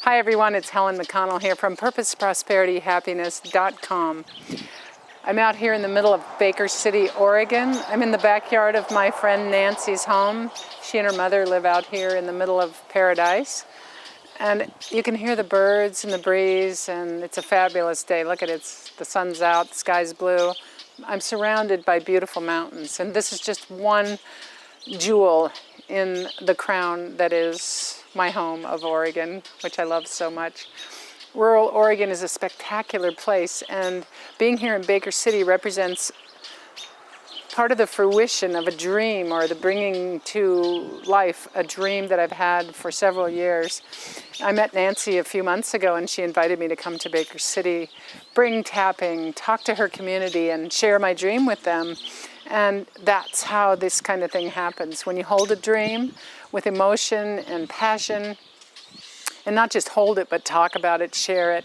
Hi everyone, it's Helen McConnell here from PurposeProsperityHappiness.com. I'm out here in the middle of Baker City, Oregon. I'm in the backyard of my friend Nancy's home. She and her mother live out here in the middle of paradise. And you can hear the birds and the breeze, and it's a fabulous day. Look at it, the sun's out, the sky's blue. I'm surrounded by beautiful mountains, and this is just one jewel in the crown that is my home of Oregon, which I love so much. Rural Oregon is a spectacular place, and being here in Baker City represents part of the fruition of a dream, or the bringing to life a dream that I've had for several years. I met Nancy a few months ago, and she invited me to come to Baker City, bring tapping, talk to her community, and share my dream with them. And that's how this kind of thing happens. When you hold a dream with emotion and passion, and not just hold it, but talk about it, share it,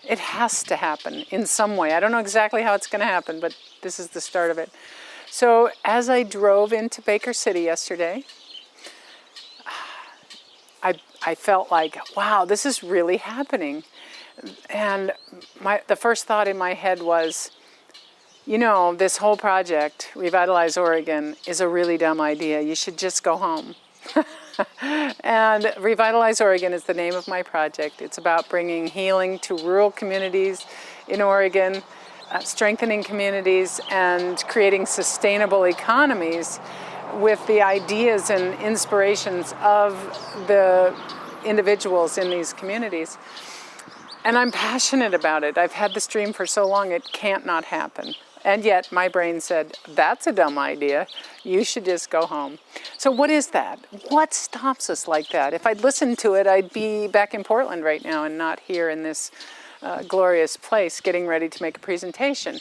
it has to happen in some way. I don't know exactly how it's going to happen, but this is the start of it. So as I drove into Baker City yesterday, I felt like, wow, this is really happening. And the first thought in my head was, you know, this whole project, Revitalize Oregon, is a really dumb idea. You should just go home. And Revitalize Oregon is the name of my project. It's about bringing healing to rural communities in Oregon, strengthening communities, and creating sustainable economies with the ideas and inspirations of the individuals in these communities. And I'm passionate about it. I've had this dream for so long, it can't not happen. And yet my brain said, that's a dumb idea. You should just go home. So what is that? What stops us like that? If I'd listened to it, I'd be back in Portland right now and not here in this glorious place getting ready to make a presentation.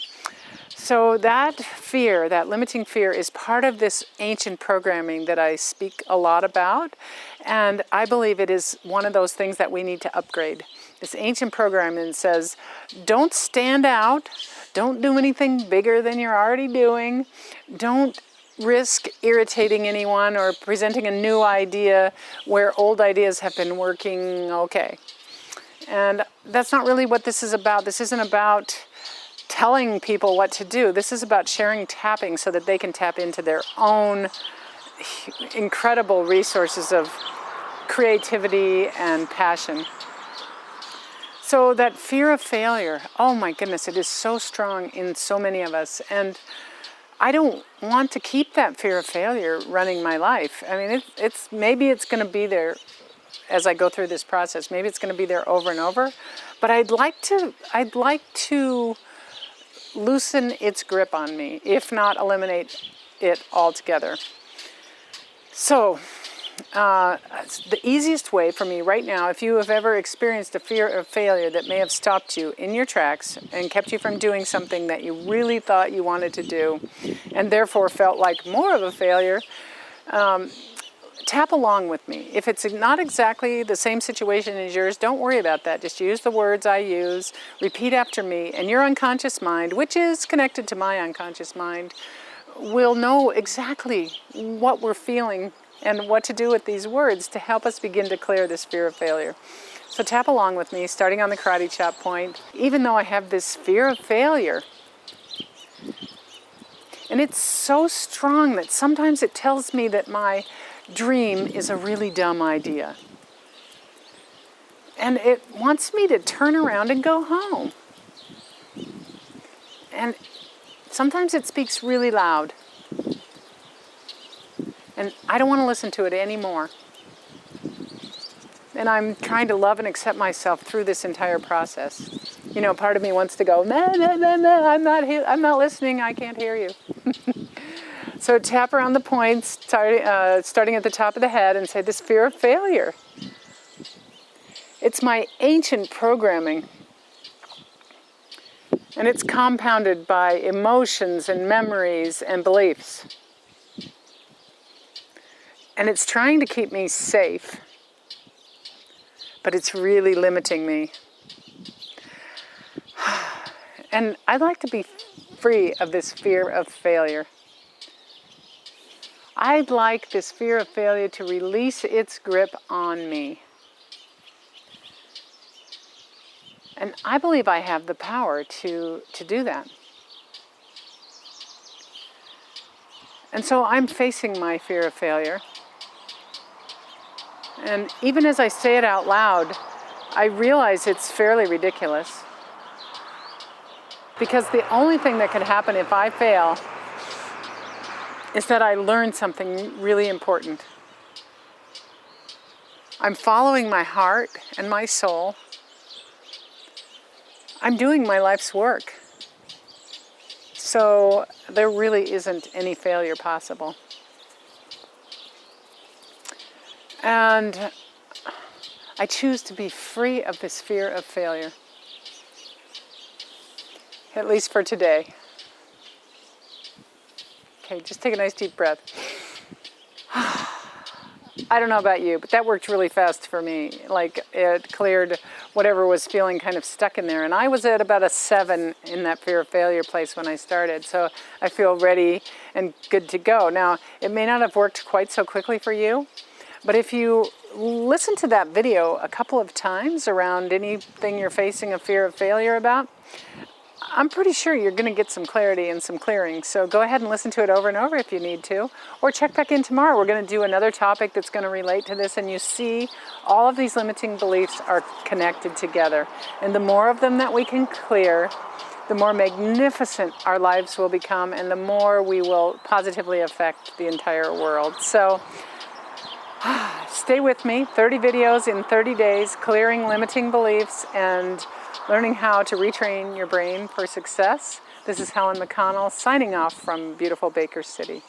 So that fear, that limiting fear, is part of this ancient programming that I speak a lot about. And I believe it is one of those things that we need to upgrade. This ancient programming says, don't stand out. Don't do anything bigger than you're already doing. Don't risk irritating anyone or presenting a new idea where old ideas have been working okay. And that's not really what this is about. This isn't about telling people what to do. This is about sharing tapping so that they can tap into their own incredible resources of creativity and passion. So that fear of failure, oh my goodness, it is so strong in so many of us. And I don't want to keep that fear of failure running my life. I mean, maybe it's going to be there as I go through this process. Maybe it's going to be there over and over. But I'd like to loosen its grip on me, if not eliminate it altogether. So the easiest way for me right now, if you have ever experienced a fear of failure that may have stopped you in your tracks and kept you from doing something that you really thought you wanted to do, and therefore felt like more of a failure, tap along with me. If it's not exactly the same situation as yours, don't worry about that. Just use the words I use, repeat after me, and your unconscious mind, which is connected to my unconscious mind, will know exactly what we're feeling and what to do with these words to help us begin to clear this fear of failure. So tap along with me, starting on the karate chop point. Even though I have this fear of failure, and it's so strong that sometimes it tells me that my dream is a really dumb idea. And it wants me to turn around and go home. And sometimes it speaks really loud. And I don't want to listen to it anymore. And I'm trying to love and accept myself through this entire process. You know, part of me wants to go, nah, nah, nah, nah, I'm not listening, I can't hear you. So tap around the points, starting at the top of the head, and say, this fear of failure. It's my ancient programming. And it's compounded by emotions and memories and beliefs. And it's trying to keep me safe, but it's really limiting me. And I'd like to be free of this fear of failure. I'd like this fear of failure to release its grip on me. And I believe I have the power to do that. And so I'm facing my fear of failure. And even as I say it out loud, I realize it's fairly ridiculous. Because the only thing that could happen if I fail is that I learn something really important. I'm following my heart and my soul. I'm doing my life's work. So there really isn't any failure possible. And I choose to be free of this fear of failure. At least for today. Okay, just take a nice deep breath. I don't know about you, but that worked really fast for me. Like, it cleared whatever was feeling kind of stuck in there. And I was at about a 7 in that fear of failure place when I started. So I feel ready and good to go. Now, it may not have worked quite so quickly for you, but if you listen to that video a couple of times around anything you're facing a fear of failure about, I'm pretty sure you're going to get some clarity and some clearing. So go ahead and listen to it over and over if you need to. Or check back in tomorrow. We're going to do another topic that's going to relate to this. And you see, all of these limiting beliefs are connected together. And the more of them that we can clear, the more magnificent our lives will become, and the more we will positively affect the entire world. So stay with me. 30 videos in 30 days, clearing limiting beliefs and learning how to retrain your brain for success. This is Helen McConnell signing off from beautiful Baker City.